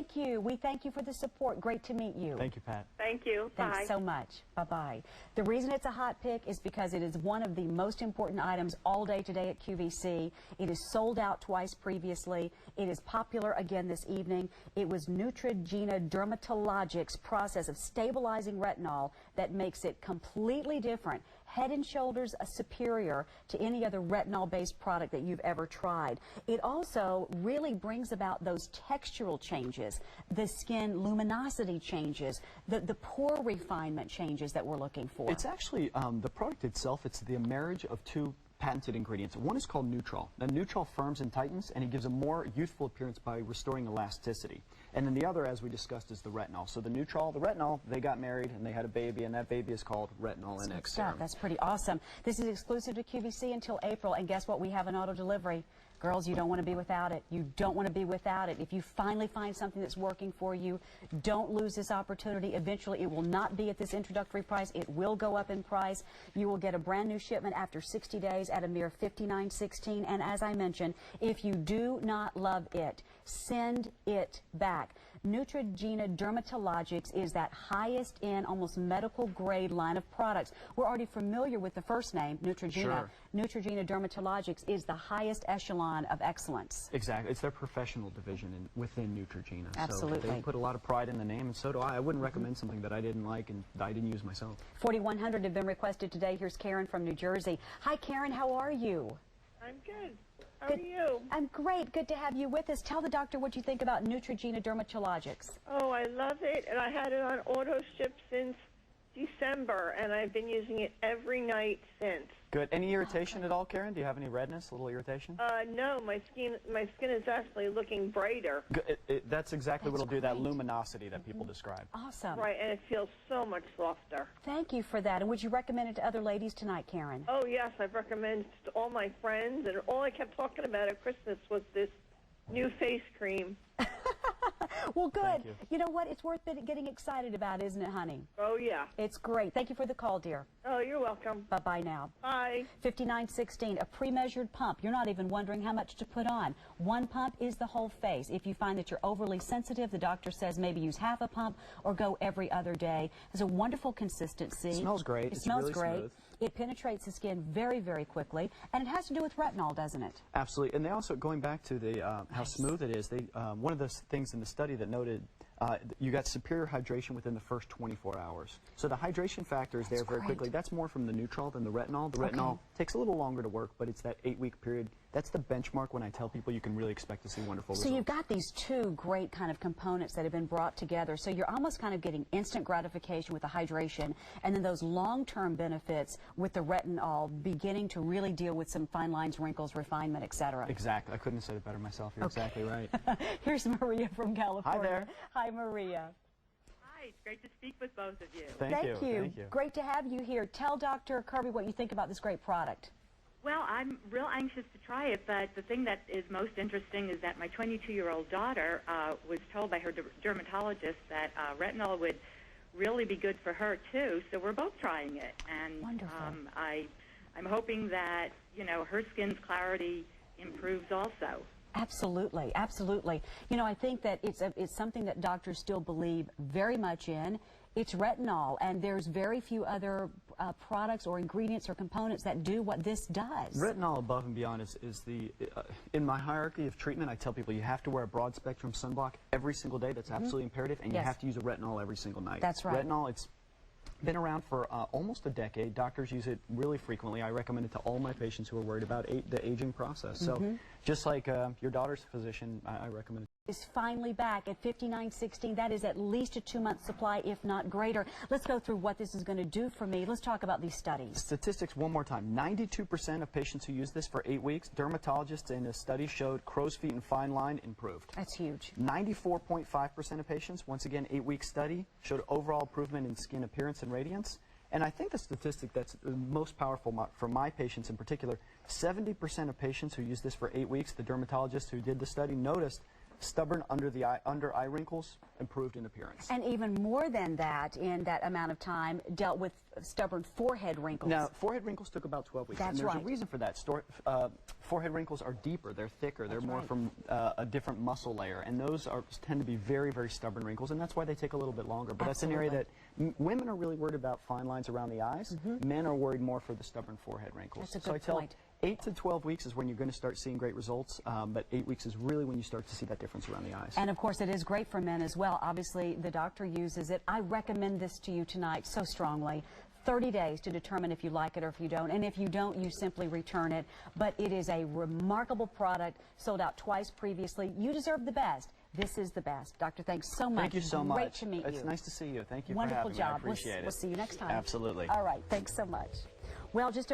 Thank you. We thank you for the support. Great to meet you. Thank you, Pat. Thank you. Thanks Bye. so much. Bye-bye. The reason it's a hot pick is because it is one of the most important items all day today at QVC. It is sold out twice previously. It is popular again this evening. It was Neutrogena Dermatologic's process of stabilizing retinol that makes it completely different, head and shoulders superior to any other retinol-based product that you've ever tried. It also really brings about those textural changes, the skin luminosity changes, the pore refinement changes that we're looking for. It's actually, the product itself, it's the marriage of two patented ingredients. One is called Neutral. Now, Neutral firms and tightens, and it gives a more youthful appearance by restoring elasticity. And then the other, as we discussed, is the retinol. So the retinol, they got married and they had a baby, and that baby is called Retinol NX Serum. That's pretty awesome. This is exclusive to QVC until April, and guess what? We have an auto delivery. Girls, you don't want to be without it. You don't want to be without it. If you finally find something that's working for you, don't lose this opportunity. Eventually, it will not be at this introductory price. It will go up in price. You will get a brand new shipment after 60 days at a mere $59.16. And as I mentioned, if you do not love it, send it back. Neutrogena Dermatologics is that highest end, almost medical grade line of products. We're already familiar with the first name, Neutrogena. Sure. Neutrogena Dermatologics is the highest echelon of excellence. Exactly. It's their professional division within Neutrogena. Absolutely. So they put a lot of pride in the name, and so do I. I wouldn't recommend something that I didn't like and I didn't use myself. 4,100 have been requested today. Here's Karen from New Jersey. Hi, Karen. How are you? I'm good. How are you? I'm great. Good to have you with us. Tell the doctor what you think about Neutrogena Dermatologics. Oh, I love it, and I had it on auto ship since December, and I've been using it every night since. Good. Any irritation at all, Karen? Do you have any redness, a little irritation? No, my skin is actually looking brighter. Good. That's exactly what it'll do, that luminosity that people describe. Awesome. Right, and it feels so much softer. Thank you for that. And would you recommend it to other ladies tonight, Karen? Oh, yes, I've recommended it to all my friends, and all I kept talking about at Christmas was this new face cream. Well, good. You know what? It's worth getting excited about, isn't it, honey? Oh, yeah. It's great. Thank you for the call, dear. Oh, you're welcome. Bye-bye now. Bye. $59.16, a pre-measured pump. You're not even wondering how much to put on. One pump is the whole face. If you find that you're overly sensitive, the doctor says maybe use half a pump or go every other day. There's a wonderful consistency. It smells great. It smells really great. Smooth. It penetrates the skin very, very quickly, and it has to do with retinol, doesn't it? Absolutely. And they also, going back to the how smooth it is, they one of the things in the study that noted you got superior hydration within the first 24 hours. So the hydration factor is there very quickly. That's more from the Neutral than the retinol. The retinol takes a little longer to work, but it's that 8-week period. That's the benchmark when I tell people you can really expect to see wonderful results. So you've got these two great kind of components that have been brought together. So you're almost kind of getting instant gratification with the hydration, and then those long-term benefits with the retinol beginning to really deal with some fine lines, wrinkles, refinement, etc. Exactly. I couldn't have said it better myself. You're exactly right. Here's Maria from California. Hi there. Hi, Maria. Hi, it's great to speak with both of you. Thank you. Thank you. Great to have you here. Tell Dr. Kirby what you think about this great product. Well, I'm real anxious to try it, but the thing that is most interesting is that my 22-year-old daughter was told by her dermatologist that retinol would really be good for her, too, so we're both trying it. And wonderful. I'm hoping that, you know, her skin's clarity improves also. Absolutely, absolutely. You know, I think that it's something that doctors still believe very much in. It's retinol, and there's very few other products or ingredients or components that do what this does. Retinol above and beyond is the, in my hierarchy of treatment, I tell people you have to wear a broad spectrum sunblock every single day. That's absolutely imperative, and you have to use a retinol every single night. That's right. Retinol, it's been around for almost a decade. Doctors use it really frequently. I recommend it to all my patients who are worried about the aging process. So just like your daughter's physician, I recommend it. Is finally back at $59.16. That is at least a 2-month supply, if not greater. Let's go through what this is going to do for me. Let's talk about these studies. Statistics one more time. 92% of patients who use this for 8 weeks, dermatologists in a study showed crow's feet and fine line improved. That's huge. 94.5% of patients, once again, 8-week study, showed overall improvement in skin appearance and radiance. And I think the statistic that's the most powerful for my patients in particular, 70% of patients who use this for 8 weeks, the dermatologist who did the study noticed stubborn under eye wrinkles improved in appearance. And even more than that, in that amount of time, dealt with stubborn forehead wrinkles. Now, forehead wrinkles took about 12 weeks. That's and there's right. a reason for that. Forehead wrinkles are deeper, they're thicker, they're more right. from a different muscle layer, and those tend to be very, very stubborn wrinkles, and that's why they take a little bit longer. But Absolutely. that's an area that women are really worried about fine lines around the eyes. Men are worried more for the stubborn forehead wrinkles. That's a So good I tell point. 8 to 12 weeks is when you're going to start seeing great results, but 8 weeks is really when you start to see that difference around the eyes. And of course, it is great for men as well. Obviously, the doctor uses it. I recommend this to you tonight so strongly. 30 days to determine if you like it or if you don't. And if you don't, you simply return it. But it is a remarkable product, sold out twice previously. You deserve the best. This is the best. Doctor, thanks so much. Thank you so much. Great to meet you. It's nice to see you. Thank you Wonderful for having job. me. I appreciate it. We'll see you next time. Absolutely. All right. Thanks so much. Well, just